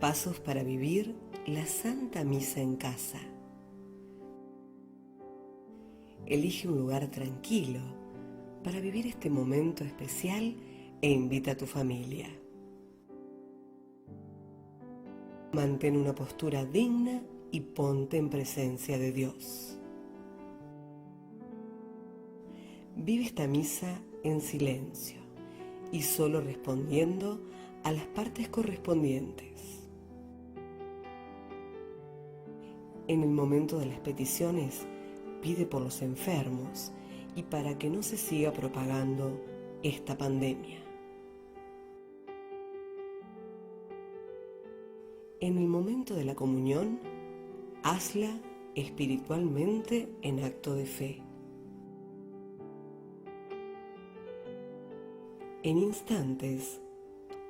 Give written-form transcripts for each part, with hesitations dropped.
Pasos para vivir la Santa Misa en casa. Elige un lugar tranquilo para vivir este momento especial e invita a tu familia. Mantén una postura digna y ponte en presencia de Dios. Vive esta misa en silencio y solo respondiendo a las partes correspondientes. En el momento de las peticiones, pide por los enfermos y para que no se siga propagando esta pandemia. En el momento de la comunión, hazla espiritualmente en acto de fe. En instantes,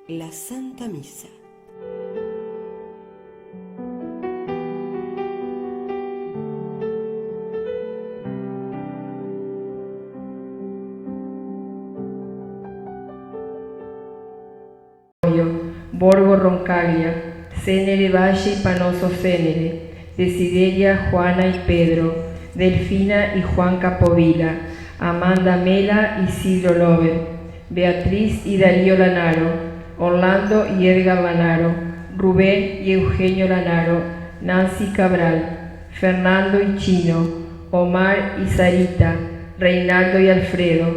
la Santa Misa. Borgo Roncaglia, Cenere Valle y Panoso Cenere, Desideria, Juana y Pedro, Delfina y Juan Capovila, Amanda Mela y Isidro Lover, Beatriz y Darío Lanaro, Orlando y Edgar Lanaro, Rubén y Eugenio Lanaro, Nancy Cabral, Fernando y Chino, Omar y Sarita, Reinaldo y Alfredo,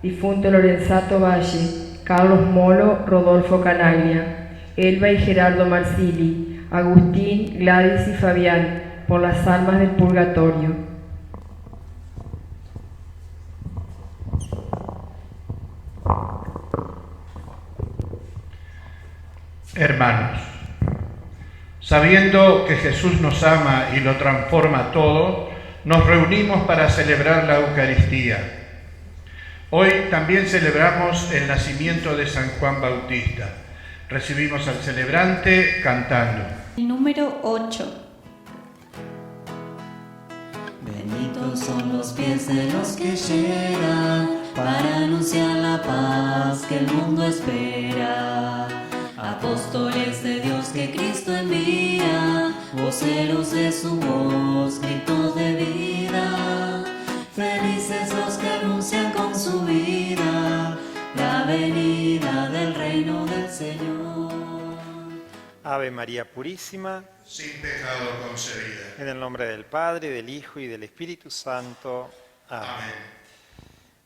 difunto Lorenzato Valle, Carlos Molo, Rodolfo Canaglia, Elba y Gerardo Marsili, Agustín, Gladys y Fabián, por las almas del purgatorio. Hermanos, sabiendo que Jesús nos ama y lo transforma todo, nos reunimos para celebrar la Eucaristía. Hoy también celebramos el nacimiento de San Juan Bautista. Recibimos al celebrante cantando. El número 8. Benditos son los pies de los que llegan para anunciar la paz que el mundo espera. Apóstoles de Dios que Cristo envía, voceros de su voz, gritos de vida. Felices los que anuncian con su vida la venida del reino del Señor. Ave María Purísima, Sin pecado concebida. en el nombre del Padre, del Hijo y del Espíritu Santo. Amén. Amén.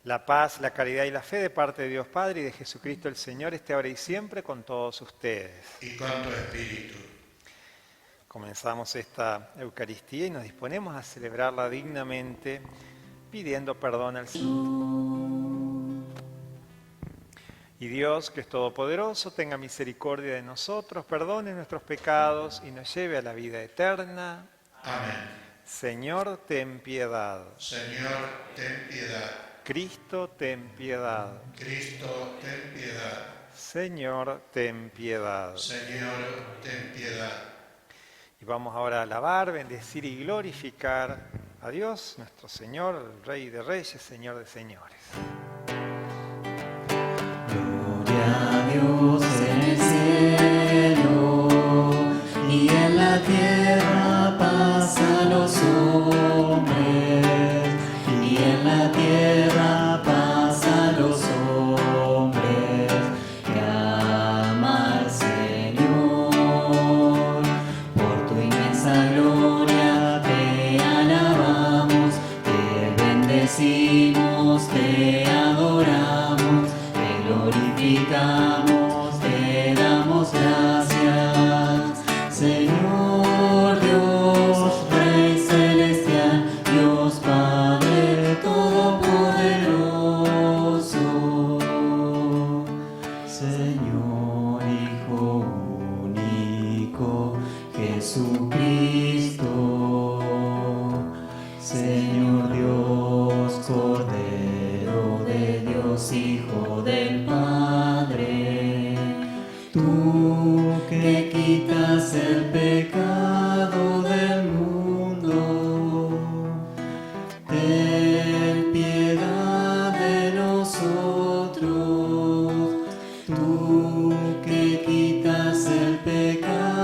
La paz, la caridad y la fe de parte de Dios Padre y de Jesucristo el Señor esté ahora y siempre con todos ustedes. Y con tu espíritu. Comenzamos esta Eucaristía y nos disponemos a celebrarla dignamente, pidiendo perdón al Señor. Y Dios, que es todopoderoso, tenga misericordia de nosotros, perdone nuestros pecados y nos lleve a la vida eterna. Amén. Señor, ten piedad. Señor, ten piedad. Cristo, ten piedad. Cristo, ten piedad. Señor, ten piedad. Señor, ten piedad. Y vamos ahora a alabar, bendecir y glorificar a Dios, nuestro Señor, el Rey de Reyes, Señor de Señores. Gloria a Dios en el cielo y en la tierra paz a los hombres, y en la tierra paz a los hombres que ama al Señor. Por tu inmensa gloria te alabamos, te bendecimos, te adoramos, te glorificamos, te damos gracias, Señor Dios, Rey celestial, Dios Padre todopoderoso, Señor Hijo único, Jesucristo, Señor Dios, Cordero de Dios, Hijo del Padre, tú que quitas el pecado del mundo, ten piedad de nosotros, tú que quitas el pecado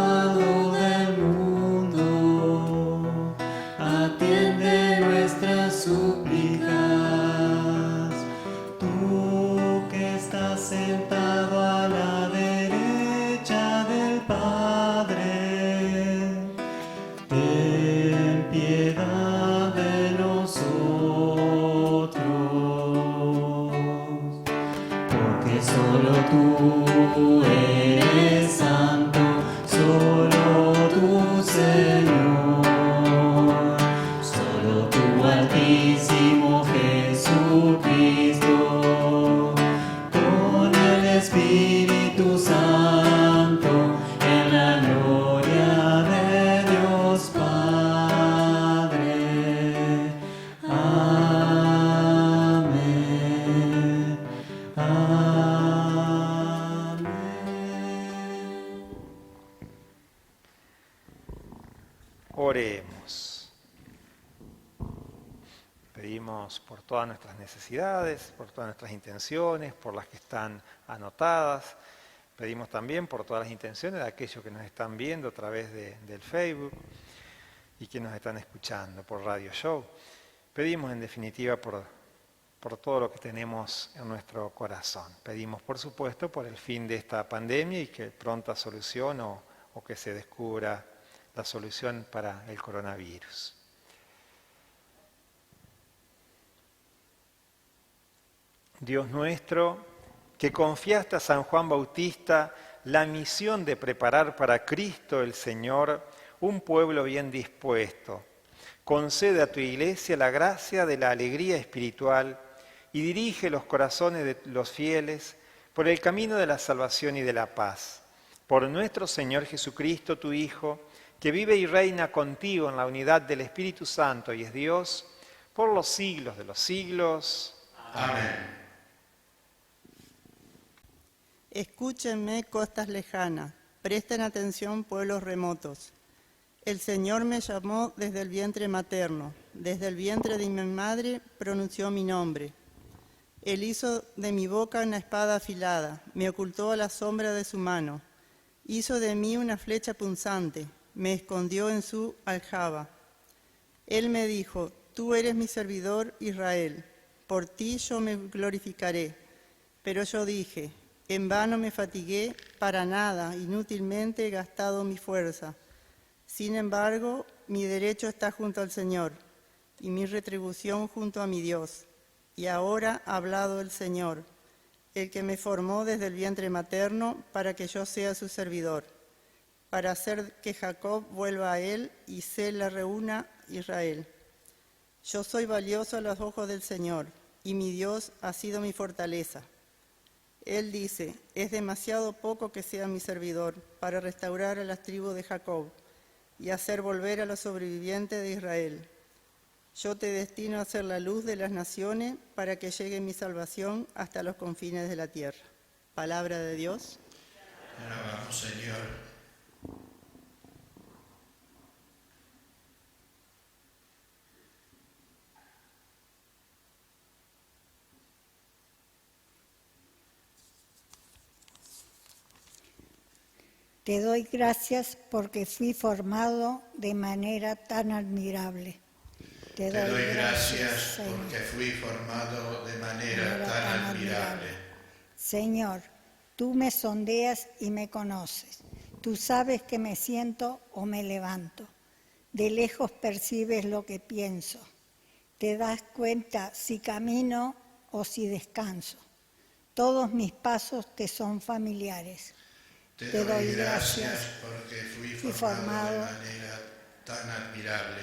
eres santo, solo tú, Señor, solo tú, Altísimo Jesucristo, con el Espíritu Santo, en la gloria de Dios Padre. Amén. Amén. Oremos. Pedimos por todas nuestras necesidades, por todas nuestras intenciones, por las que están anotadas. Pedimos también por todas las intenciones de aquellos que nos están viendo a través del Facebook y que nos están escuchando por Radio Show. Pedimos en definitiva por todo lo que tenemos en nuestro corazón. Pedimos por supuesto por el fin de esta pandemia y que pronta solución o que se descubra la solución para el coronavirus. Dios nuestro, que confiaste a San Juan Bautista la misión de preparar para Cristo el Señor un pueblo bien dispuesto, concede a tu Iglesia la gracia de la alegría espiritual y dirige los corazones de los fieles por el camino de la salvación y de la paz. Por nuestro Señor Jesucristo, tu Hijo, que vive y reina contigo en la unidad del Espíritu Santo y es Dios, por los siglos de los siglos. Amén. Escúchenme, costas lejanas, presten atención, pueblos remotos. El Señor me llamó desde el vientre materno, desde el vientre de mi madre pronunció mi nombre. Él hizo de mi boca una espada afilada, me ocultó a la sombra de su mano. Hizo de mí una flecha punzante, me escondió en su aljaba. Él me dijo, tú eres mi servidor Israel, por ti yo me glorificaré. Pero yo dije, en vano me fatigué, para nada, inútilmente he gastado mi fuerza. Sin embargo, mi derecho está junto al Señor, y mi retribución junto a mi Dios. Y ahora ha hablado el Señor, el que me formó desde el vientre materno para que yo sea su servidor, para hacer que Jacob vuelva a él y Sela reúna Israel. Yo soy valioso a los ojos del Señor, y mi Dios ha sido mi fortaleza. Él dice, es demasiado poco que sea mi servidor para restaurar a las tribus de Jacob y hacer volver a los sobrevivientes de Israel. Yo te destino a ser la luz de las naciones para que llegue mi salvación hasta los confines de la tierra. Palabra de Dios. Alabamos, Señor. Te doy gracias porque fui formado de manera tan admirable. Te doy gracias porque fui formado de manera tan admirable. Señor, tú me sondeas y me conoces. Tú sabes que me siento o me levanto. De lejos percibes lo que pienso. Te das cuenta si camino o si descanso. Todos mis pasos te son familiares. Te doy gracias porque fui formado de manera tan admirable.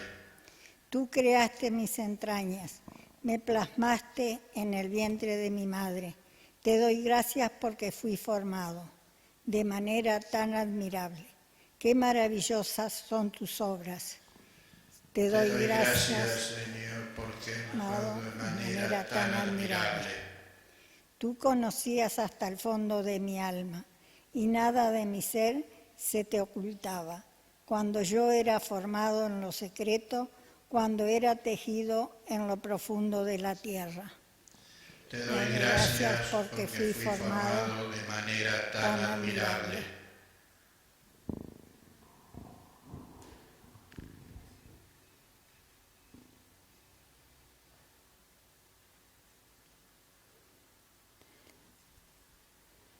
Tú creaste mis entrañas, me plasmaste en el vientre de mi madre. Te doy gracias porque fui formado de manera tan admirable. Qué maravillosas son tus obras. Te doy gracias, Señor, porque me formado de manera tan admirable. Tú conocías hasta el fondo de mi alma y nada de mi ser se te ocultaba. Cuando yo era formado en lo secreto, cuando era tejido en lo profundo de la tierra. Te doy gracias porque fui formado de manera tan admirable.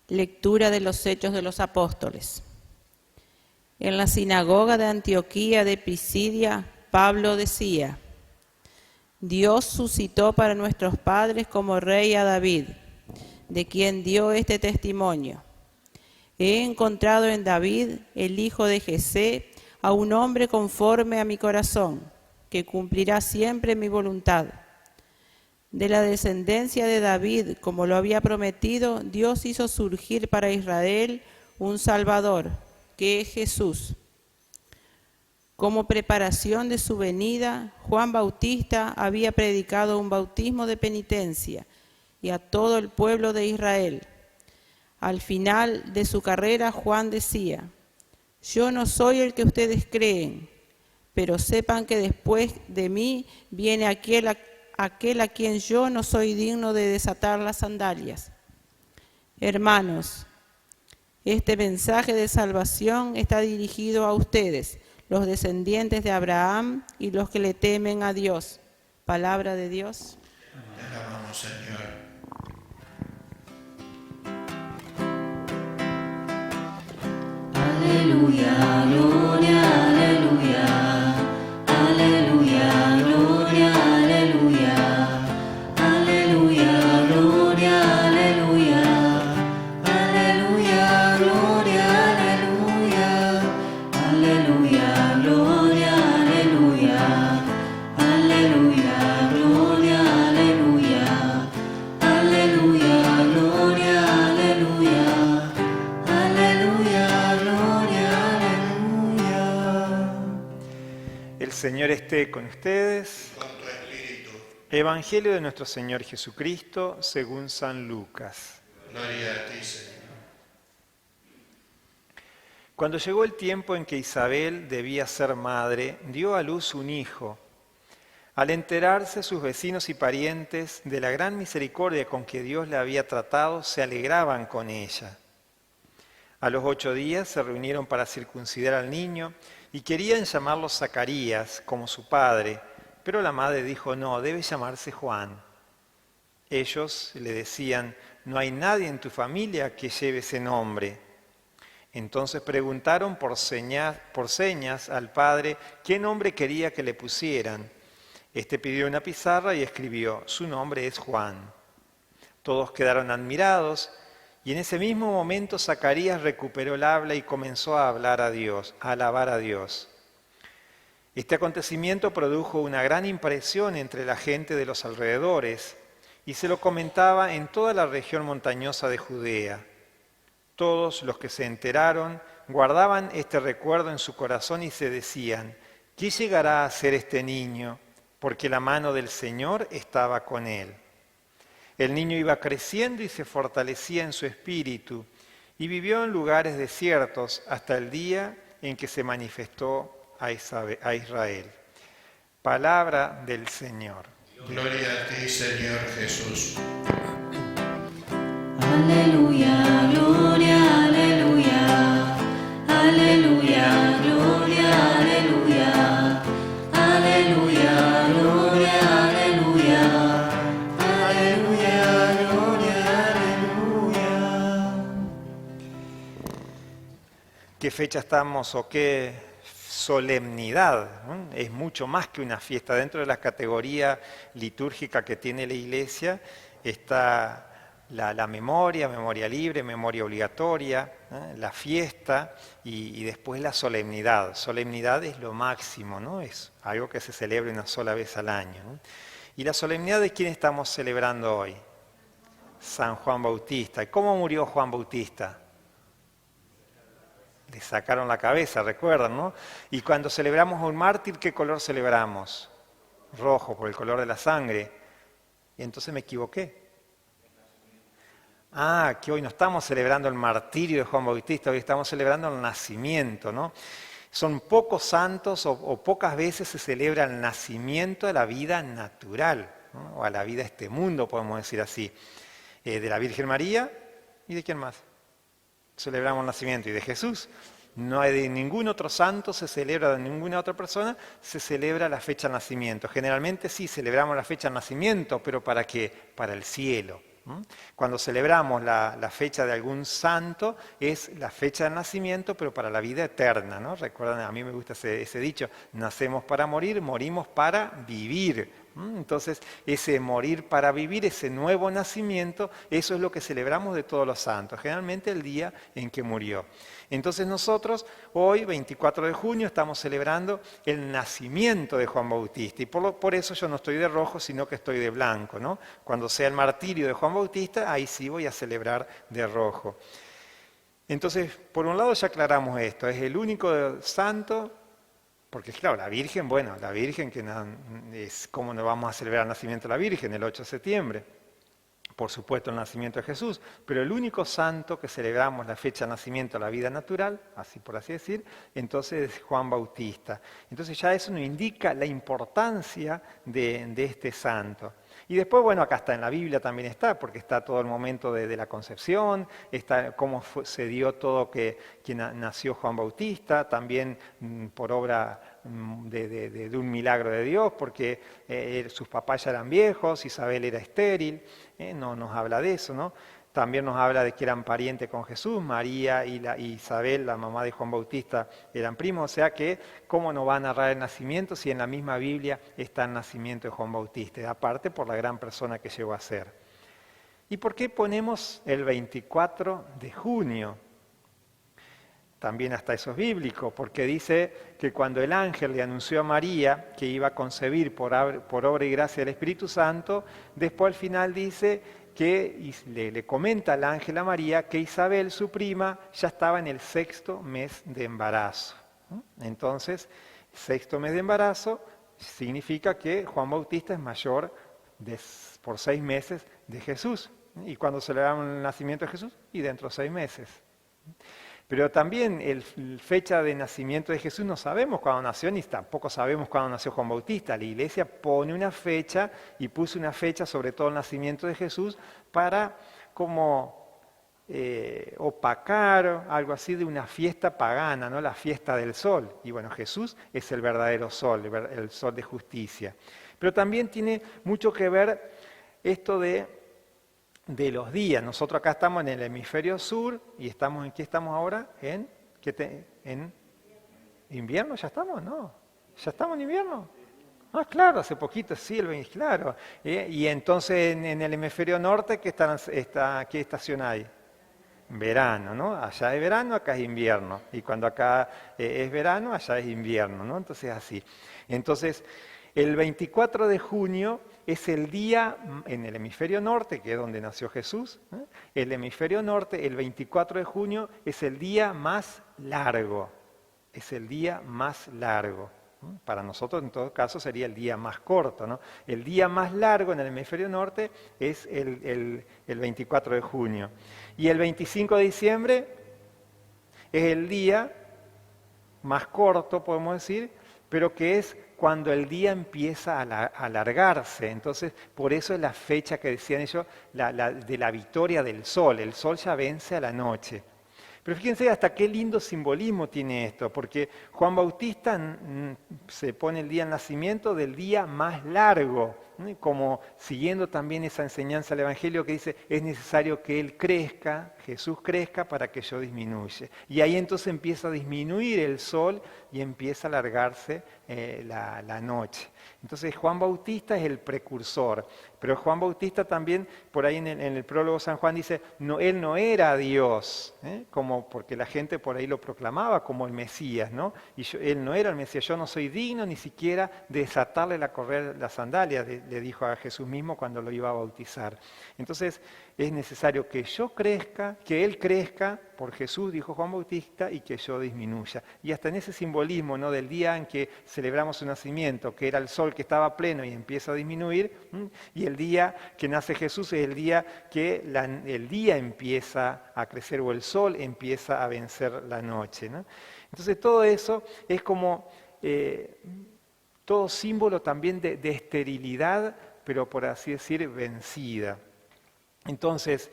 Lectura de los Hechos de los Apóstoles. En la sinagoga de Antioquía de Pisidia, Pablo decía: Dios suscitó para nuestros padres como rey a David, de quien dio este testimonio. He encontrado en David, el hijo de Jesé, a un hombre conforme a mi corazón, que cumplirá siempre mi voluntad. De la descendencia de David, como lo había prometido, Dios hizo surgir para Israel un Salvador, que es Jesús. Como preparación de su venida, Juan Bautista había predicado un bautismo de penitencia y a todo el pueblo de Israel. Al final de su carrera, Juan decía: yo no soy el que ustedes creen, pero sepan que después de mí viene aquel a quien yo no soy digno de desatar las sandalias. Hermanos, este mensaje de salvación está dirigido a ustedes, los descendientes de Abraham y los que le temen a Dios. Palabra de Dios. Te alabamos, Señor. Aleluya, gloria, aleluya, aleluya, gloria, aleluya, aleluya, gloria, aleluya, aleluya, gloria, aleluya, aleluya, gloria, aleluya, aleluya, gloria, aleluya, aleluya, gloria, aleluya. El Señor esté con ustedes. Con tu espíritu. Evangelio de nuestro Señor Jesucristo según San Lucas. Gloria a ti, Señor. Cuando llegó el tiempo en que Isabel debía ser madre, dio a luz un hijo. Al enterarse sus vecinos y parientes de la gran misericordia con que Dios la había tratado, se alegraban con ella. A los 8 días se reunieron para circuncidar al niño y querían llamarlo Zacarías, como su padre, pero la madre dijo: no, debe llamarse Juan. Ellos le decían: no hay nadie en tu familia que lleve ese nombre. Entonces preguntaron por señas al padre qué nombre quería que le pusieran. Este pidió una pizarra y escribió: su nombre es Juan. Todos quedaron admirados. Y en ese mismo momento Zacarías recuperó el habla y comenzó a hablar a Dios, a alabar a Dios. Este acontecimiento produjo una gran impresión entre la gente de los alrededores y se lo comentaba en toda la región montañosa de Judea. Todos los que se enteraron guardaban este recuerdo en su corazón y se decían: ¿qué llegará a ser este niño? Porque la mano del Señor estaba con él. El niño iba creciendo y se fortalecía en su espíritu y vivió en lugares desiertos hasta el día en que se manifestó a Israel. Palabra del Señor. Gloria a ti, Señor Jesús. Aleluya, gloria, aleluya, aleluya, gloria, aleluya, aleluya, gloria, aleluya. ¿Qué fecha estamos o qué solemnidad? ¿No? Es mucho más que una fiesta. Dentro de la categoría litúrgica que tiene la Iglesia está la memoria libre, memoria obligatoria, la fiesta y después la solemnidad. Solemnidad es lo máximo, ¿no? Es algo que se celebra una sola vez al año, ¿no? ¿Y la solemnidad de quién estamos celebrando hoy? San Juan Bautista. ¿Y cómo murió Juan Bautista? Le sacaron la cabeza, recuerdan, ¿no? Y cuando celebramos a un mártir, ¿qué color celebramos? Rojo, por el color de la sangre. Y entonces me equivoqué. Que hoy no estamos celebrando el martirio de Juan Bautista, hoy estamos celebrando el nacimiento, ¿no? Son pocos santos o pocas veces se celebra el nacimiento de la vida natural, ¿no? O a la vida de este mundo, podemos decir así. De la Virgen María y de quién más. Celebramos el nacimiento y de Jesús. No hay de ningún otro santo, se celebra de ninguna otra persona, se celebra la fecha de nacimiento. Generalmente sí celebramos la fecha de nacimiento, pero ¿para qué? Para el cielo. Cuando celebramos la fecha de algún santo, es la fecha del nacimiento, pero para la vida eterna, ¿no? Recuerdan, a mí me gusta ese dicho: nacemos para morir, morimos para vivir. Entonces, ese morir para vivir, ese nuevo nacimiento, eso es lo que celebramos de todos los santos, generalmente el día en que murió. Entonces nosotros hoy, 24 de junio, estamos celebrando el nacimiento de Juan Bautista. Y por eso yo no estoy de rojo, sino que estoy de blanco, ¿no? Cuando sea el martirio de Juan Bautista, ahí sí voy a celebrar de rojo. Entonces, por un lado ya aclaramos esto, es el único santo. Porque claro, la Virgen, ¿cómo no vamos a celebrar el nacimiento de la Virgen el 8 de septiembre? Por supuesto el nacimiento de Jesús, pero el único santo que celebramos la fecha de nacimiento de la vida natural, así por así decir, entonces es Juan Bautista. Entonces ya eso nos indica la importancia de este santo. Y después, bueno, acá está en la Biblia también está, porque está todo el momento de la concepción, está cómo se dio todo que nació Juan Bautista, también por obra de un milagro de Dios, porque sus papás ya eran viejos, Isabel era estéril, no nos habla de eso, ¿no? También nos habla de que eran parientes con Jesús, María y Isabel, la mamá de Juan Bautista, eran primos, o sea que cómo no va a narrar el nacimiento si en la misma Biblia está el nacimiento de Juan Bautista, aparte por la gran persona que llegó a ser. ¿Y por qué ponemos el 24 de junio? También hasta eso es bíblico, porque dice que cuando el ángel le anunció a María que iba a concebir por obra y gracia del Espíritu Santo, después al final dice que le comenta al ángel a María que Isabel, su prima, ya estaba en el 6º mes de embarazo. Entonces, 6º mes de embarazo significa que Juan Bautista es mayor por 6 meses de Jesús. ¿Y cuándo celebramos el nacimiento de Jesús? Y dentro de 6 meses. Pero también la fecha de nacimiento de Jesús no sabemos cuándo nació, ni tampoco sabemos cuándo nació Juan Bautista. La Iglesia pone una fecha y puso una fecha sobre todo el nacimiento de Jesús para como opacar algo así de una fiesta pagana, ¿no? La fiesta del sol. Y bueno, Jesús es el verdadero sol, el sol de justicia. Pero también tiene mucho que ver esto de los días. Nosotros acá estamos en el hemisferio sur y ¿en qué estamos ahora? ¿En invierno? ¿Ya estamos? No. ¿Ya estamos en invierno? Ah, claro, hace poquito, sí, claro. Y entonces en el hemisferio norte, ¿qué estación hay? Verano, ¿no? Allá es verano, acá es invierno. Y cuando acá es verano, allá es invierno, ¿no? Entonces así. Entonces, el 24 de junio es el día, en el hemisferio norte, que es donde nació Jesús, el hemisferio norte, el 24 de junio, es el día más largo. Es el día más largo. Para nosotros, en todo caso, sería el día más corto, ¿no? El día más largo en el hemisferio norte es el 24 de junio. Y el 25 de diciembre es el día más corto, podemos decir, pero que es cuando el día empieza a alargarse. Entonces, por eso es la fecha que decían ellos, de la victoria del sol. El sol ya vence a la noche. Pero fíjense hasta qué lindo simbolismo tiene esto, porque Juan Bautista se pone el día del nacimiento del día más largo, como siguiendo también esa enseñanza del Evangelio que dice, es necesario que Él crezca, Jesús crezca para que yo disminuya. Y ahí entonces empieza a disminuir el sol y empieza a alargarse la noche. Entonces Juan Bautista es el precursor, pero Juan Bautista también, por ahí en el prólogo de San Juan dice, él no era Dios, porque la gente por ahí lo proclamaba como el Mesías, ¿no? Y él no era el Mesías, yo no soy digno ni siquiera de desatarle la sandalia, le dijo a Jesús mismo cuando lo iba a bautizar. Entonces es necesario que yo crezca, que Él crezca, por Jesús, dijo Juan Bautista, y que yo disminuya. Y hasta en ese simbolismo, ¿no?, del día en que celebramos su nacimiento, que era el sol que estaba pleno y empieza a disminuir, y el día que nace Jesús es el día que el día empieza a crecer o el sol empieza a vencer la noche, ¿no? Entonces todo eso es como todo símbolo también de esterilidad, pero por así decir, vencida. Entonces,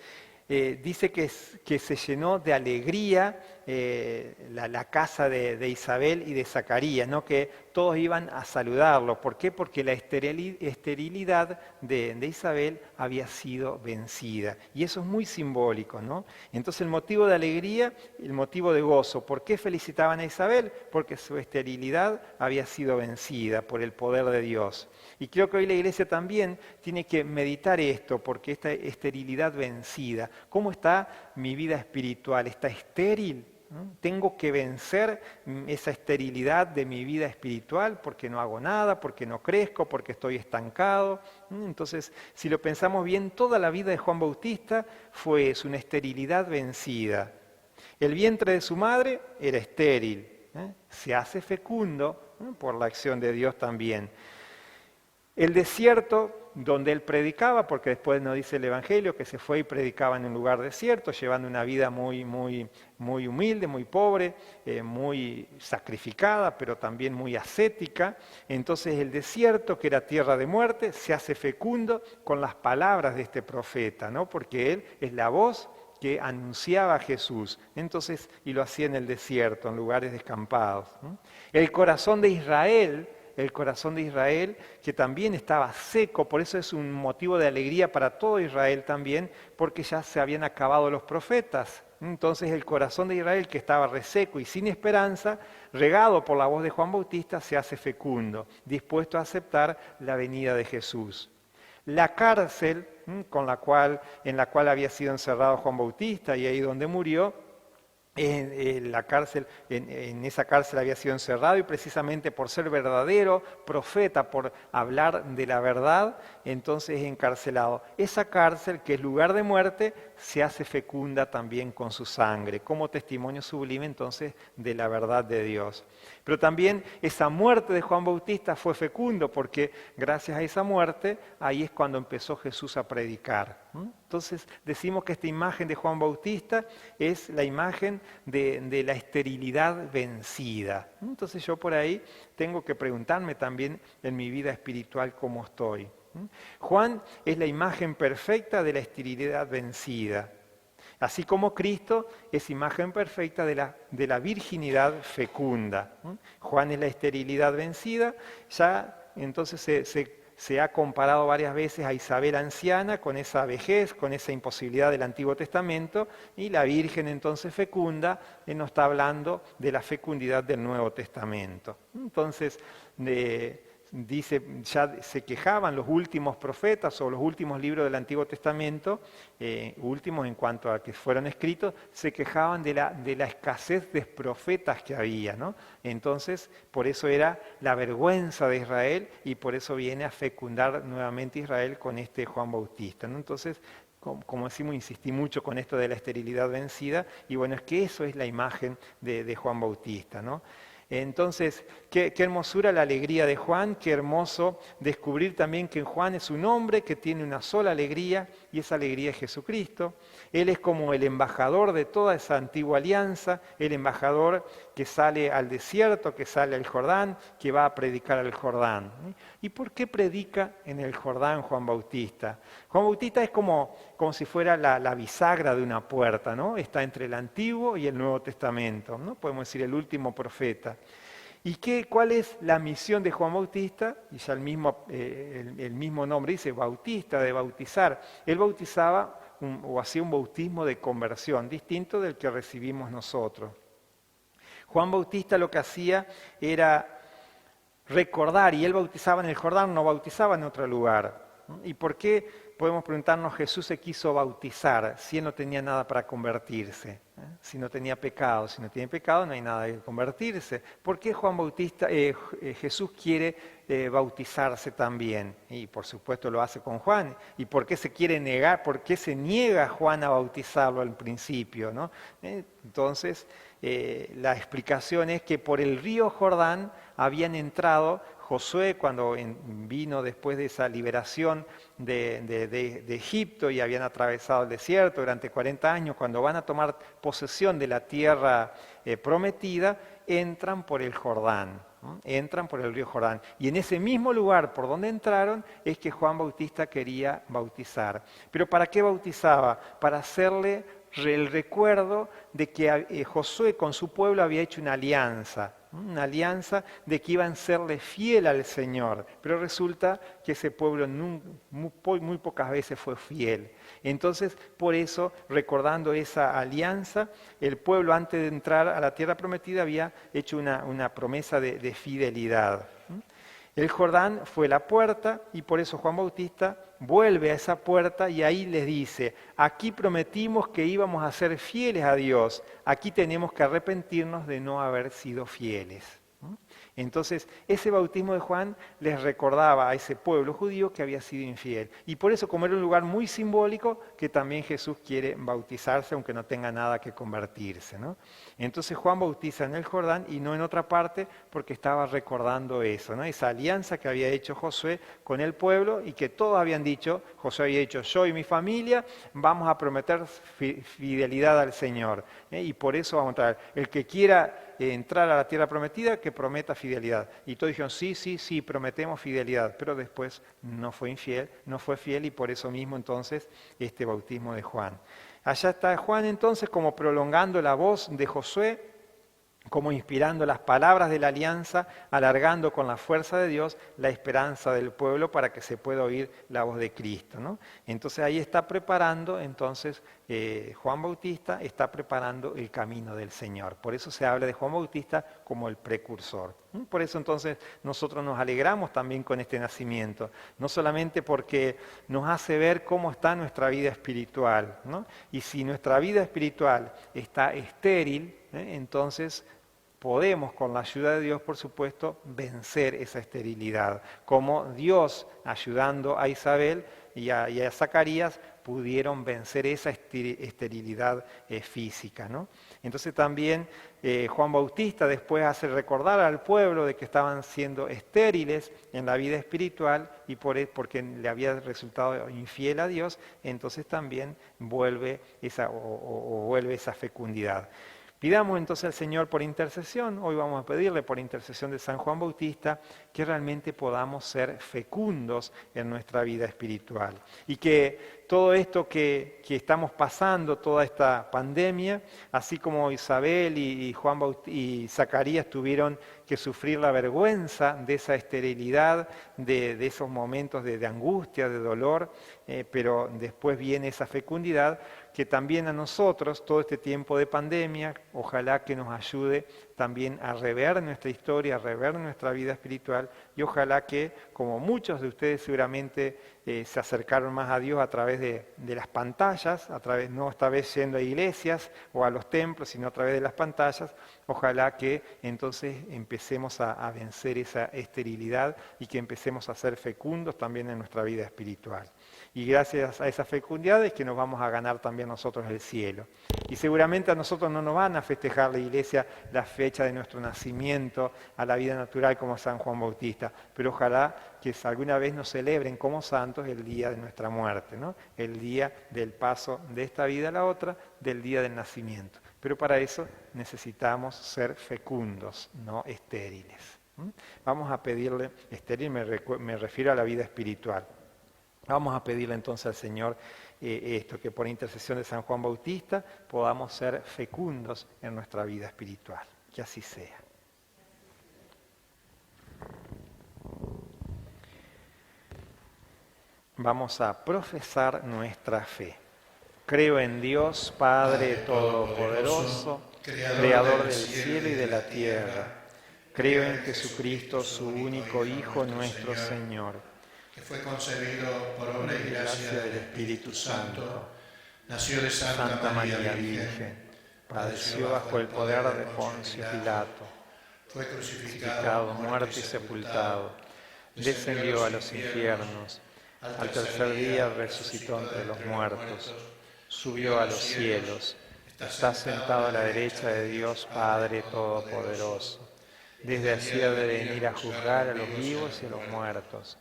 dice que se llenó de alegría la casa de Isabel y de Zacarías, ¿no? Que todos iban a saludarlo. ¿Por qué? Porque la esterilidad de Isabel había sido vencida. Y eso es muy simbólico, ¿no? Entonces el motivo de alegría, el motivo de gozo. ¿Por qué felicitaban a Isabel? Porque su esterilidad había sido vencida por el poder de Dios. Y creo que hoy la Iglesia también tiene que meditar esto, porque esta esterilidad vencida, ¿cómo está mi vida espiritual? ¿Está estéril? ¿No? Tengo que vencer esa esterilidad de mi vida espiritual porque no hago nada, porque no crezco, porque estoy estancado. Entonces, si lo pensamos bien, toda la vida de Juan Bautista fue una esterilidad vencida. El vientre de su madre era estéril, se hace fecundo por la acción de Dios también. El desierto donde él predicaba, porque después nos dice el Evangelio que se fue y predicaba en un lugar desierto, llevando una vida muy humilde, muy pobre, muy sacrificada, pero también muy ascética. Entonces el desierto, que era tierra de muerte, se hace fecundo con las palabras de este profeta, ¿no? Porque él es la voz que anunciaba a Jesús. Entonces, y lo hacía en el desierto, en lugares descampados, ¿no? El corazón de Israel, que también estaba seco, por eso es un motivo de alegría para todo Israel también, porque ya se habían acabado los profetas. Entonces el corazón de Israel, que estaba reseco y sin esperanza, regado por la voz de Juan Bautista, se hace fecundo, dispuesto a aceptar la venida de Jesús. La cárcel en la cual había sido encerrado Juan Bautista y ahí donde murió, en esa cárcel había sido encerrado y precisamente por ser verdadero profeta, por hablar de la verdad, entonces encarcelado. Esa cárcel, que es lugar de muerte, se hace fecunda también con su sangre, como testimonio sublime entonces de la verdad de Dios. Pero también esa muerte de Juan Bautista fue fecundo, porque gracias a esa muerte, ahí es cuando empezó Jesús a predicar. Entonces decimos que esta imagen de Juan Bautista es la imagen de la esterilidad vencida. Entonces yo por ahí tengo que preguntarme también en mi vida espiritual cómo estoy. Juan es la imagen perfecta de la esterilidad vencida, así como Cristo es imagen perfecta de la virginidad fecunda. Juan es la esterilidad vencida, ya entonces se ha comparado varias veces a Isabel anciana con esa vejez, con esa imposibilidad del Antiguo Testamento, y la Virgen entonces fecunda nos está hablando de la fecundidad del Nuevo Testamento. Entonces, dice, ya se quejaban los últimos profetas o los últimos libros del Antiguo Testamento, últimos en cuanto a que fueron escritos, se quejaban de la escasez de profetas que había, ¿no? Entonces, por eso era la vergüenza de Israel y por eso viene a fecundar nuevamente Israel con este Juan Bautista, ¿no? Entonces, como decimos, insistí mucho con esto de la esterilidad vencida y bueno, es que eso es la imagen de Juan Bautista, ¿no? Entonces, qué hermosura la alegría de Juan, qué hermoso descubrir también que Juan es un hombre que tiene una sola alegría y esa alegría es Jesucristo. Él es como el embajador de toda esa antigua alianza, el embajador que sale al desierto, que sale al Jordán, que va a predicar al Jordán. ¿Y por qué predica en el Jordán Juan Bautista? Juan Bautista es como si fuera la bisagra de una puerta, ¿no? Está entre el Antiguo y el Nuevo Testamento, ¿no? Podemos decir el último profeta. ¿Y cuál es la misión de Juan Bautista? Y ya el mismo nombre dice, bautista, de bautizar. Él bautizaba o hacía un bautismo de conversión, distinto del que recibimos nosotros. Juan Bautista lo que hacía era recordar, y él bautizaba en el Jordán, no bautizaba en otro lugar. ¿Y por qué? Podemos preguntarnos, Jesús se quiso bautizar si él no tenía nada para convertirse, si no tenía pecado. Si no tiene pecado no hay nada que convertirse. ¿Por qué Jesús quiere bautizarse también? Y por supuesto lo hace con Juan. ¿Y por qué se quiere negar? ¿Por qué se niega Juan a bautizarlo al principio, ¿no? Entonces, la explicación es que por el río Jordán habían entrado Josué, cuando vino después de esa liberación de Egipto y habían atravesado el desierto durante 40 años, cuando van a tomar posesión de la tierra prometida, entran por el Jordán, ¿no? Entran por el río Jordán. Y en ese mismo lugar por donde entraron es que Juan Bautista quería bautizar. ¿Pero para qué bautizaba? Para hacerle el recuerdo de que Josué con su pueblo había hecho una alianza de que iban a serle fiel al Señor, pero resulta que ese pueblo muy pocas veces fue fiel. Entonces, por eso, recordando esa alianza, el pueblo antes de entrar a la tierra prometida había hecho una promesa de fidelidad. El Jordán fue la puerta y por eso Juan Bautista vuelve a esa puerta y ahí les dice, aquí prometimos que íbamos a ser fieles a Dios, aquí tenemos que arrepentirnos de no haber sido fieles. Entonces, ese bautismo de Juan les recordaba a ese pueblo judío que había sido infiel. Y por eso, como era un lugar muy simbólico, que también Jesús quiere bautizarse, aunque no tenga nada que convertirse, ¿no? Entonces Juan bautiza en el Jordán y no en otra parte, porque estaba recordando eso, ¿no? Esa alianza que había hecho Josué con el pueblo y que todos habían dicho, Josué había dicho, yo y mi familia vamos a prometer fidelidad al Señor. Y por eso vamos a entrar. El que quiera entrar a la tierra prometida, que prometa fidelidad. Y todos dijeron, sí, prometemos fidelidad. Pero después no fue fiel y por eso mismo entonces este bautismo de Juan. Allá está Juan entonces como prolongando la voz de Josué, como inspirando las palabras de la alianza, alargando con la fuerza de Dios la esperanza del pueblo para que se pueda oír la voz de Cristo, ¿no? Entonces ahí está preparando, entonces Juan Bautista está preparando el camino del Señor. Por eso se habla de Juan Bautista como el precursor. Por eso entonces nosotros nos alegramos también con este nacimiento, no solamente porque nos hace ver cómo está nuestra vida espiritual, ¿no? Y si nuestra vida espiritual está estéril, entonces podemos, con la ayuda de Dios, por supuesto, vencer esa esterilidad. Como Dios, ayudando a Isabel y a Zacarías, pudieron vencer esa esterilidad física, ¿no? Entonces también Juan Bautista después hace recordar al pueblo de que estaban siendo estériles en la vida espiritual y porque le había resultado infiel a Dios, entonces también vuelve esa fecundidad. Pidamos entonces al Señor por intercesión, hoy vamos a pedirle por intercesión de San Juan Bautista, que realmente podamos ser fecundos en nuestra vida espiritual. Y que todo esto que estamos pasando, toda esta pandemia, así como Isabel y Zacarías tuvieron que sufrir la vergüenza de esa esterilidad, de esos momentos de angustia, de dolor, pero después viene esa fecundidad, que también a nosotros, todo este tiempo de pandemia, ojalá que nos ayude también a rever nuestra historia, a rever nuestra vida espiritual y ojalá que, como muchos de ustedes seguramente se acercaron más a Dios a través de las pantallas, no esta vez yendo a iglesias o a los templos, sino a través de las pantallas, ojalá que entonces empecemos a vencer esa esterilidad y que empecemos a ser fecundos también en nuestra vida espiritual. Y gracias a esa fecundidad es que nos vamos a ganar también nosotros el cielo. Y seguramente a nosotros no nos van a festejar la iglesia la fecha de nuestro nacimiento a la vida natural como San Juan Bautista, pero ojalá que alguna vez nos celebren como santos el día de nuestra muerte, ¿no? El día del paso de esta vida a la otra, del día del nacimiento. Pero para eso necesitamos ser fecundos, no estériles. Vamos a pedirle, estéril me refiero a la vida espiritual. Vamos a pedirle entonces al Señor esto, que por intercesión de San Juan Bautista podamos ser fecundos en nuestra vida espiritual. Que así sea. Vamos a profesar nuestra fe. Creo en Dios, Padre Todopoderoso, Creador del cielo y de la tierra. Creo en Jesucristo, su único Hijo, nuestro Señor, que fue concebido por obra y gracia del Espíritu Santo, nació de Santa María Virgen, padeció bajo el poder de Poncio Pilato, fue crucificado, muerto y sepultado, descendió a los infiernos, al tercer día resucitó entre los muertos, subió a los cielos, está sentado a la derecha de Dios Padre Todopoderoso, desde allí ha de venir a juzgar a los vivos y a los muertos.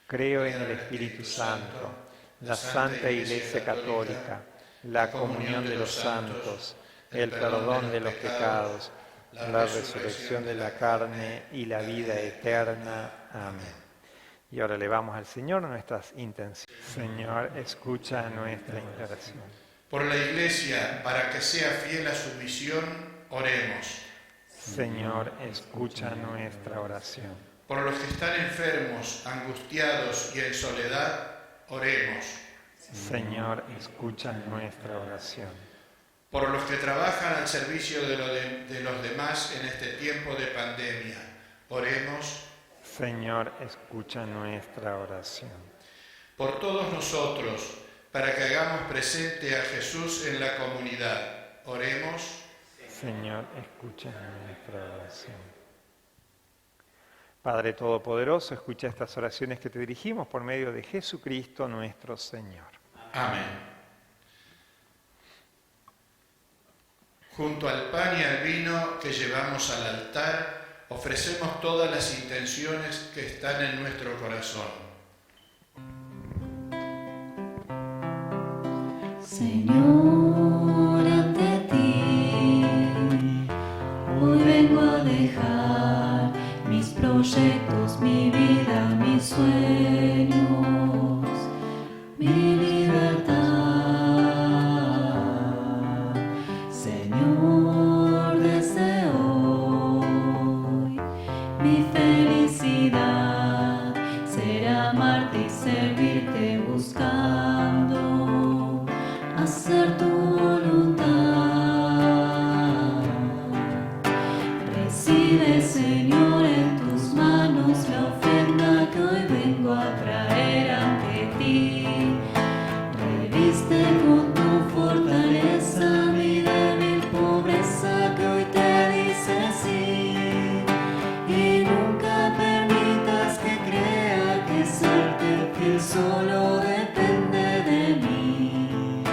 Creo en el Espíritu Santo, la Santa Iglesia Católica, la comunión de los santos, el perdón de los pecados, la resurrección de la carne y la vida eterna. Amén. Y ahora elevamos al Señor nuestras intenciones. Señor, escucha nuestra intercesión. Por la Iglesia, para que sea fiel a su misión, oremos. Señor, escucha nuestra oración. Por los que están enfermos, angustiados y en soledad, oremos. Señor, escucha nuestra oración. Por los que trabajan al servicio de los demás en este tiempo de pandemia, oremos. Señor, escucha nuestra oración. Por todos nosotros, para que hagamos presente a Jesús en la comunidad, oremos. Señor, escucha nuestra oración. Padre Todopoderoso, escucha estas oraciones que te dirigimos por medio de Jesucristo nuestro Señor. Amén. Junto al pan y al vino que llevamos al altar, ofrecemos todas las intenciones que están en nuestro corazón. Señor, ante ti, hoy vengo a dejar mis proyectos, mi vida, mis sueños, mi libertad. Señor, desde hoy mi felicidad será amarte y servirte buscando hacer tu voluntad. Recibe, Señor, en tus manos la ofrenda que hoy vengo a traer ante ti. Reviste con tu fortaleza mi débil pobreza que hoy te dice sí. Y nunca permitas que crea que serte fiel solo depende de mí.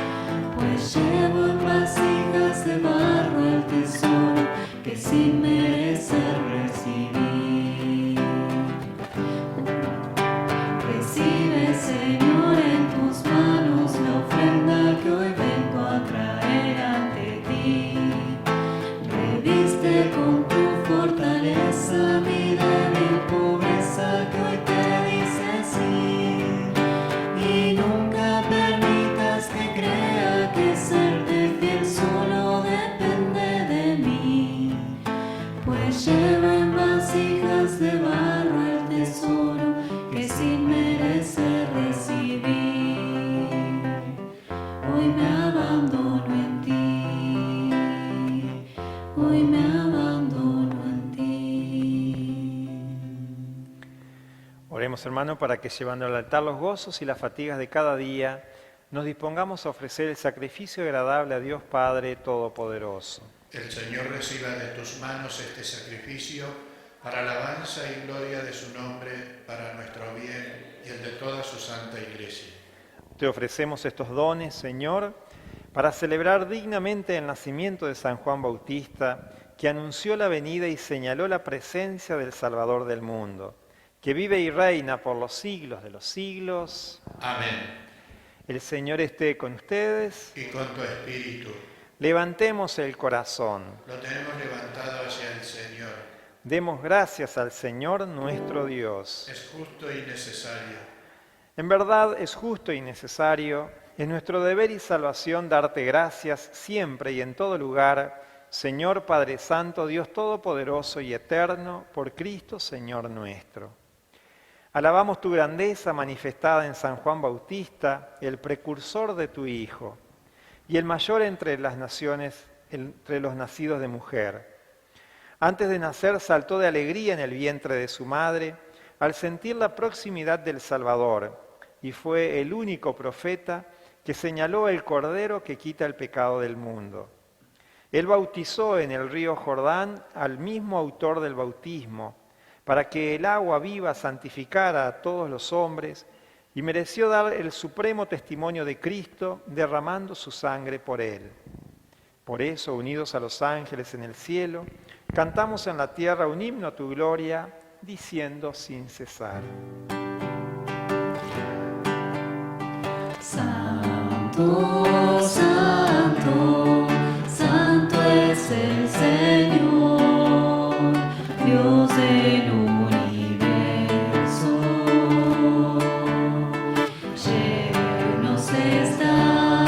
Pues llevo en vasijas de barro el tesoro que sin merecer recibí. Recibe, Señor, en tus manos la ofrenda que hoy vengo a traer ante ti. Reviste con tu fortaleza mi débil pobreza que hoy te dice sí. Y nunca permitas que crea que serte fiel solo depende de mí. Pues llevo en vasijas de barro el tesoro que sin merecer recibí. Hoy me abandono en ti, hoy me abandono en ti. Oremos, hermano, para que llevando al altar los gozos y las fatigas de cada día, nos dispongamos a ofrecer el sacrificio agradable a Dios Padre Todopoderoso. El Señor reciba de tus manos este sacrificio para alabanza y gloria de su nombre, para nuestro bien y el de toda su santa Iglesia. Te ofrecemos estos dones, Señor, para celebrar dignamente el nacimiento de San Juan Bautista, que anunció la venida y señaló la presencia del Salvador del mundo, que vive y reina por los siglos de los siglos. Amén. El Señor esté con ustedes. Y con tu espíritu. Levantemos el corazón. Lo tenemos levantado hacia el Señor. Demos gracias al Señor nuestro Dios. Es justo y necesario. En verdad es justo y necesario, es nuestro deber y salvación darte gracias siempre y en todo lugar, Señor Padre Santo, Dios Todopoderoso y Eterno, por Cristo Señor nuestro. Alabamos tu grandeza manifestada en San Juan Bautista, el precursor de tu Hijo, y el mayor entre las naciones, entre los nacidos de mujer. Antes de nacer saltó de alegría en el vientre de su madre, al sentir la proximidad del Salvador, y fue el único profeta que señaló el Cordero que quita el pecado del mundo. Él bautizó en el río Jordán al mismo autor del bautismo, para que el agua viva santificara a todos los hombres, y mereció dar el supremo testimonio de Cristo, derramando su sangre por él. Por eso, unidos a los ángeles en el cielo, cantamos en la tierra un himno a tu gloria, diciendo sin cesar. Santo, santo, santo es el Señor, Dios del universo. Llenos está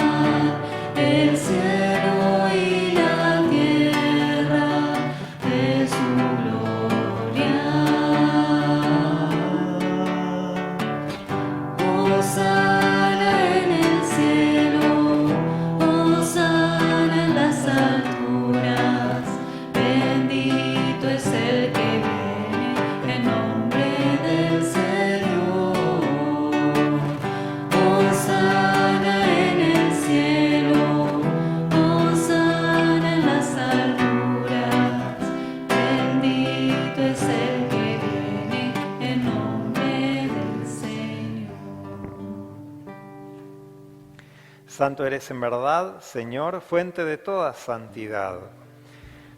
Santo eres en verdad, Señor, fuente de toda santidad.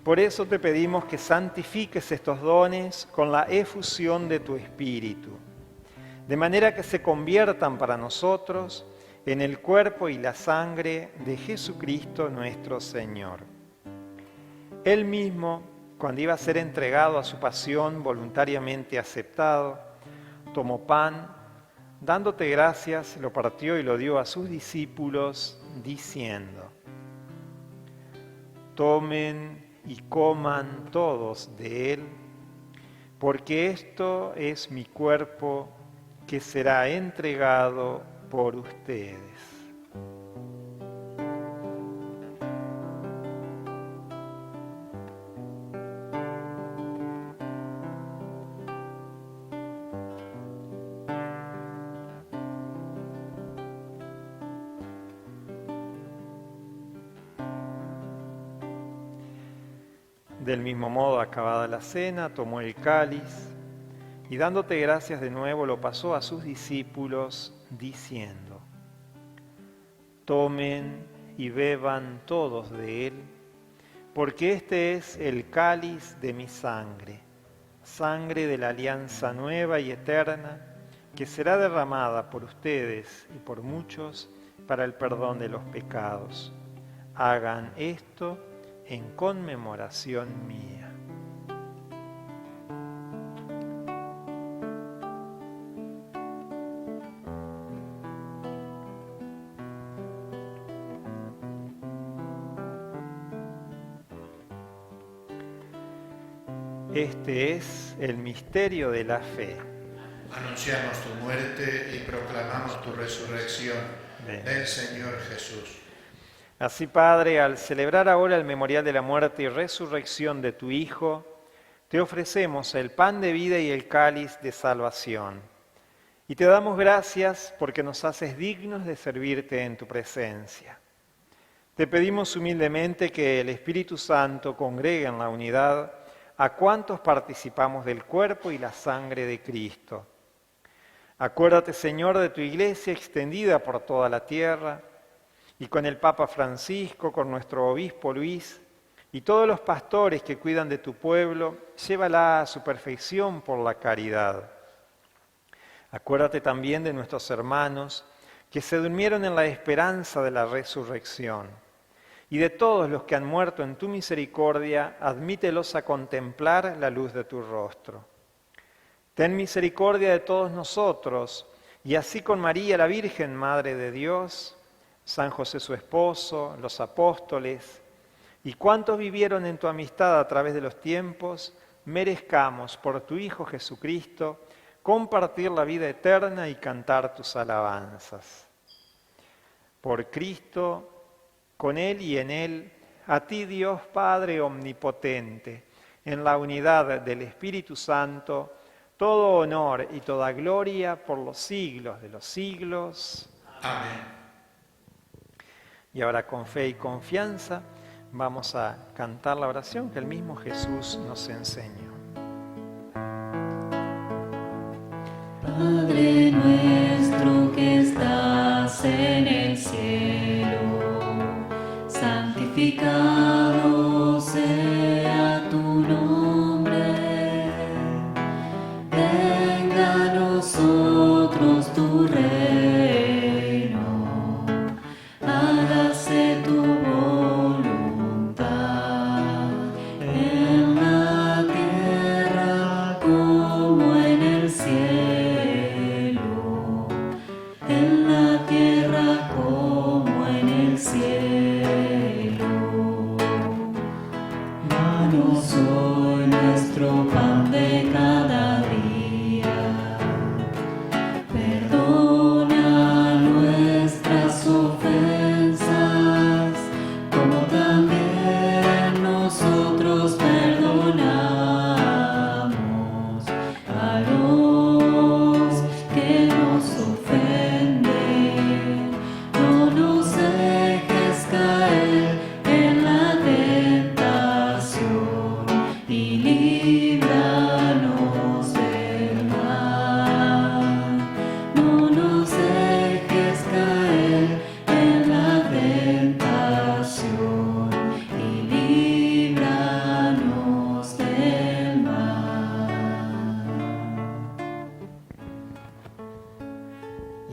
Por eso te pedimos que santifiques estos dones con la efusión de tu Espíritu, de manera que se conviertan para nosotros en el cuerpo y la sangre de Jesucristo nuestro Señor. Él mismo, cuando iba a ser entregado a su pasión voluntariamente aceptado, tomó pan, dándote gracias, lo partió y lo dio a sus discípulos, diciendo: tomen y coman todos de él, porque esto es mi cuerpo que será entregado por ustedes. Del mismo modo, acabada la cena, tomó el cáliz y dándote gracias de nuevo lo pasó a sus discípulos, diciendo: tomen y beban todos de él, porque este es el cáliz de mi sangre, sangre de la alianza nueva y eterna, que será derramada por ustedes y por muchos para el perdón de los pecados. Hagan esto en conmemoración mía. Este es el misterio de la fe. Anunciamos tu muerte y proclamamos tu resurrección. Ven, Señor Jesús. Así, Padre, al celebrar ahora el memorial de la muerte y resurrección de tu Hijo, te ofrecemos el pan de vida y el cáliz de salvación. Y te damos gracias porque nos haces dignos de servirte en tu presencia. Te pedimos humildemente que el Espíritu Santo congregue en la unidad a cuantos participamos del cuerpo y la sangre de Cristo. Acuérdate, Señor, de tu Iglesia extendida por toda la tierra, y con el Papa Francisco, con nuestro Obispo Luis, y todos los pastores que cuidan de tu pueblo, llévala a su perfección por la caridad. Acuérdate también de nuestros hermanos que se durmieron en la esperanza de la resurrección, y de todos los que han muerto en tu misericordia, admítelos a contemplar la luz de tu rostro. Ten misericordia de todos nosotros, y así con María, la Virgen Madre de Dios, San José su esposo, los apóstoles, y cuantos vivieron en tu amistad a través de los tiempos, merezcamos por tu Hijo Jesucristo compartir la vida eterna y cantar tus alabanzas. Por Cristo, con Él y en Él, a ti Dios Padre omnipotente, en la unidad del Espíritu Santo, todo honor y toda gloria por los siglos de los siglos. Amén. Y ahora con fe y confianza vamos a cantar la oración que el mismo Jesús nos enseñó. Padre nuestro que estás en el cielo, santificado sea tu nombre. Venga a nosotros tu reino, hágase tu voluntad en la tierra como en el cielo, en la tierra como en el cielo.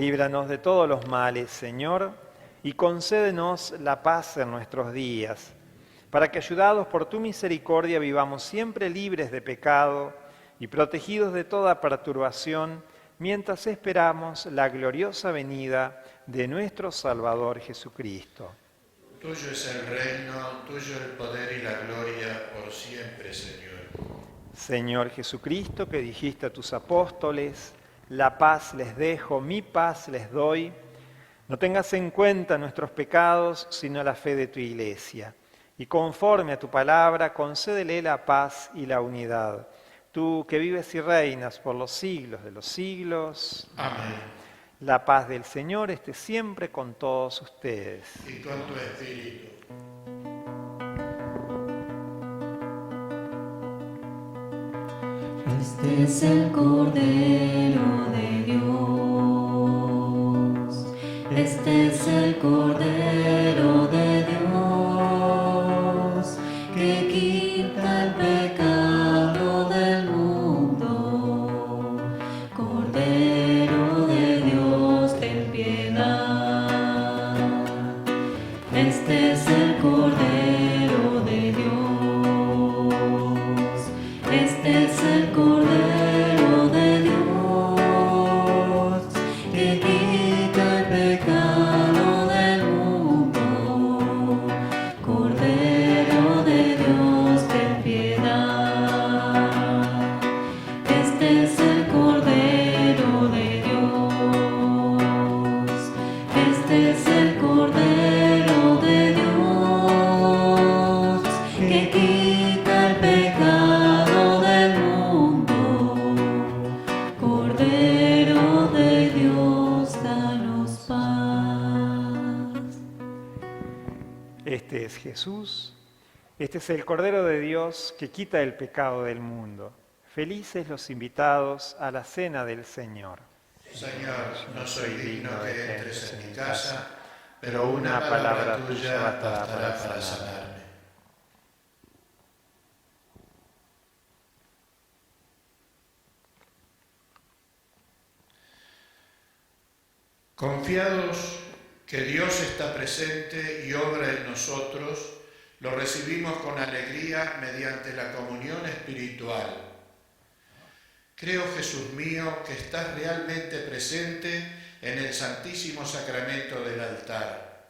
Líbranos de todos los males, Señor, y concédenos la paz en nuestros días, para que, ayudados por tu misericordia, vivamos siempre libres de pecado y protegidos de toda perturbación, mientras esperamos la gloriosa venida de nuestro Salvador Jesucristo. Tuyo es el reino, tuyo el poder y la gloria por siempre, Señor. Señor Jesucristo, que dijiste a tus apóstoles: la paz les dejo, mi paz les doy. No tengas en cuenta nuestros pecados, sino la fe de tu Iglesia. Y conforme a tu palabra, concédele la paz y la unidad. Tú que vives y reinas por los siglos de los siglos. Amén. La paz del Señor esté siempre con todos ustedes. Y con tu espíritu. Este es el Cordero de Dios. Este es el Cordero de Dios que quita el pecado del mundo. Cordero de Dios, ten piedad. Este es el Cordero de Dios. Este es el Cordero de Dios que quita el pecado del mundo. Cordero de Dios, ten piedad. Este es el Cordero de Dios. Este es el Cordero de Dios que quita el pecado del mundo. Cordero de Dios, danos paz. Este es Jesús. Este es el Cordero de Dios que quita el pecado del mundo. Felices los invitados a la cena del Señor. Señor, no soy digno que entres en mi casa, pero una palabra tuya bastará para sanarme. Confiados que Dios está presente y obra en nosotros, lo recibimos con alegría mediante la comunión espiritual. Creo, Jesús mío, que estás realmente presente en el Santísimo Sacramento del altar.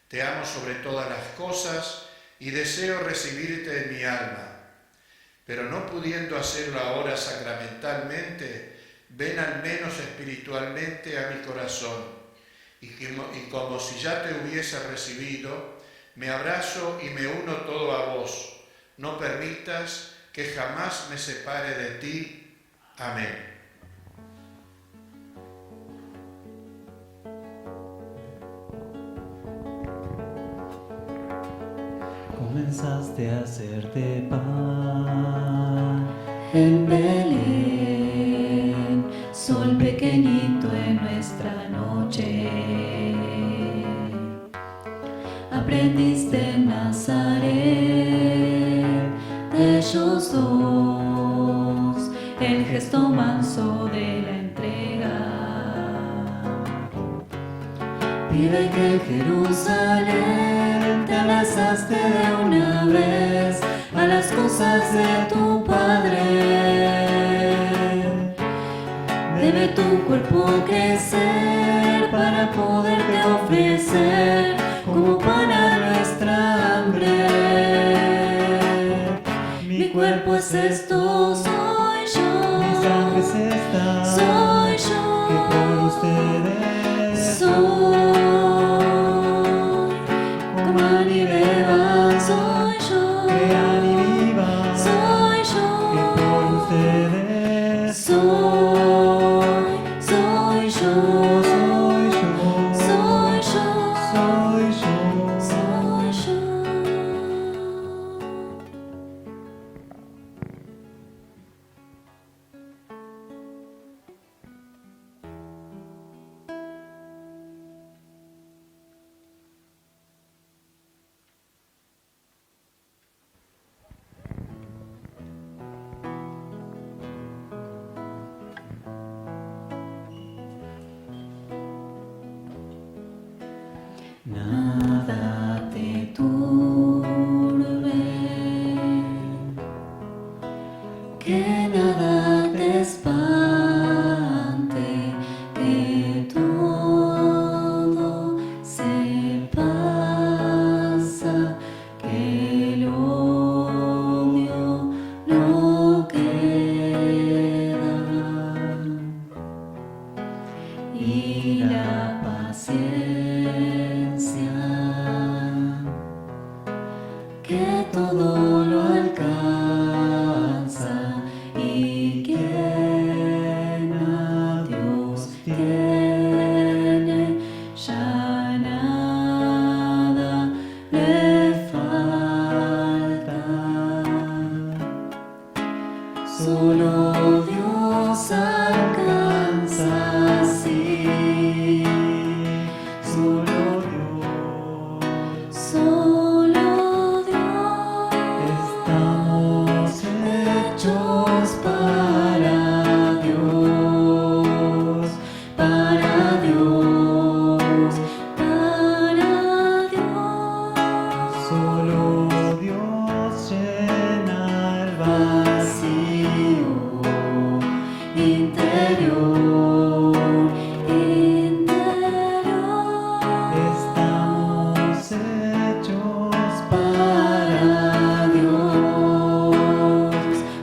Te amo sobre todas las cosas y deseo recibirte en mi alma. Pero no pudiendo hacerlo ahora sacramentalmente, ven al menos espiritualmente a mi corazón, y como si ya te hubiese recibido, me abrazo y me uno todo a vos. No permitas que jamás me separe de ti. Amén. Comenzaste a hacerte pan en Belén, sol pequeñito en nuestra noche. Aprendiste en Nazaret de ellos dos el gesto manso de la entrega. Pide que en Jerusalén te abrazaste de una vez a las cosas de tu Padre. Debe tu cuerpo crecer para poderte ofrecer como para nuestra hambre. Mi cuerpo es esto, soy yo. Mi sangre es esta, soy yo. Que por ustedes soy. Coman y beban, soy yo. Crean y vivan, soy yo. Que por ustedes soy, soy yo. que nada te espante, que todo se pasa, que el odio no queda y la paciencia que todo lo alcanza y quien a Dios tiene ya nada le falta. Solo Dios alcanza así, solo Dios, solo Dios. Estamos hechos para Dios, para Dios, para Dios. Solo Dios llena el vacío interior, interior. Estamos hechos para Dios,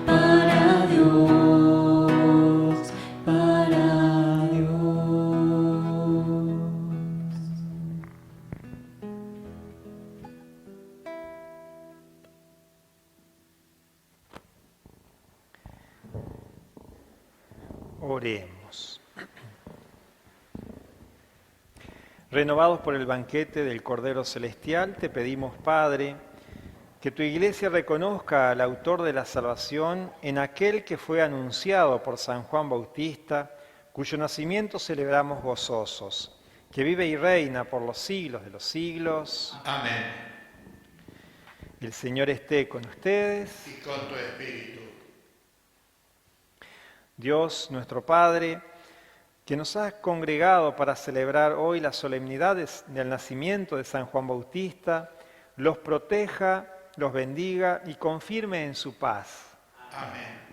para Dios, para Dios. Oremos. Renovados por el banquete del Cordero Celestial, te pedimos, Padre, que tu Iglesia reconozca al autor de la salvación en aquel que fue anunciado por San Juan Bautista, cuyo nacimiento celebramos gozosos, que vive y reina por los siglos de los siglos. Amén. El Señor esté con ustedes. Y con tu espíritu. Dios, nuestro Padre, que nos has congregado para celebrar hoy las solemnidades del nacimiento de San Juan Bautista, los proteja, los bendiga y confirme en su paz. Amén.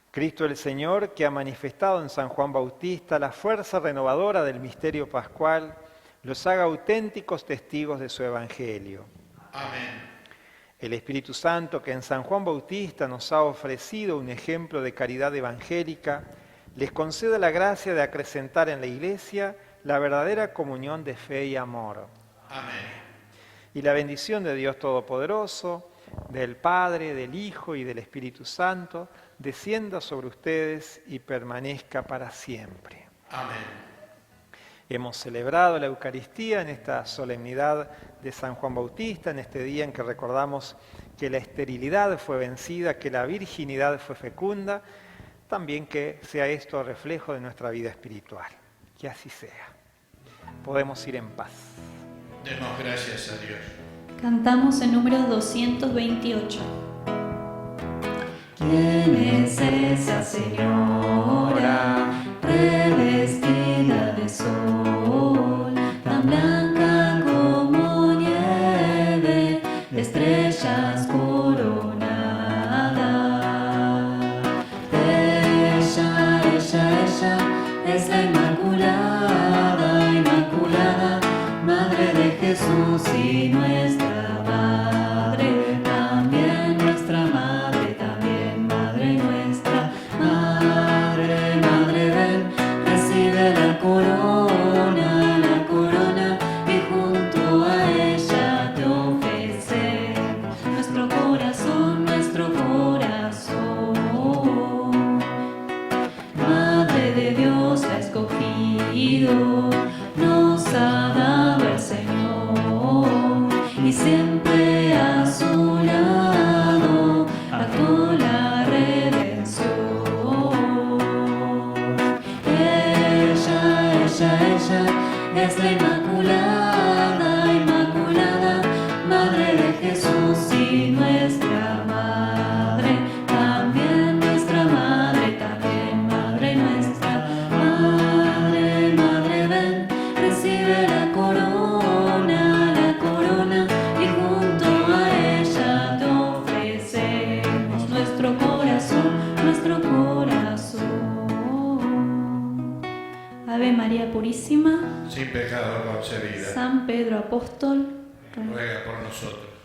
Cristo el Señor, que ha manifestado en San Juan Bautista la fuerza renovadora del misterio pascual, los haga auténticos testigos de su Evangelio. Amén. El Espíritu Santo, que en San Juan Bautista nos ha ofrecido un ejemplo de caridad evangélica, les conceda la gracia de acrecentar en la Iglesia la verdadera comunión de fe y amor. Amén. Y la bendición de Dios Todopoderoso, del Padre, del Hijo y del Espíritu Santo, descienda sobre ustedes y permanezca para siempre. Amén. Hemos celebrado la Eucaristía en esta solemnidad de San Juan Bautista, en este día en que recordamos que la esterilidad fue vencida, que la virginidad fue fecunda, también que sea esto reflejo de nuestra vida espiritual. Que así sea. Podemos ir en paz. Demos gracias a Dios. Cantamos el número 228. ¿Quién es esa señora revestida de sol, tan blanca como nieve, de estrellas coronada? Ella es la Inmaculada, Inmaculada, Madre de Jesús y nuestra Madre, también nuestra Madre, también Madre nuestra. Madre, Madre, ven, recibe la corona, y junto a ella te ofrecemos nuestro corazón, nuestro corazón. Madre de Dios la ha escogido, nos ha dado el Señor, y siempre a su lado actuó la redención. Ella es la Inmaculada, Inmaculada, Madre de Jesús y nuestra Madre, también nuestra Madre, también Madre nuestra. Madre, Madre, ven, recibe la corona, y junto a ella te ofrecemos nuestro corazón, María Purísima, sin pecado concebida, San Pedro Apóstol, ruega por nosotros.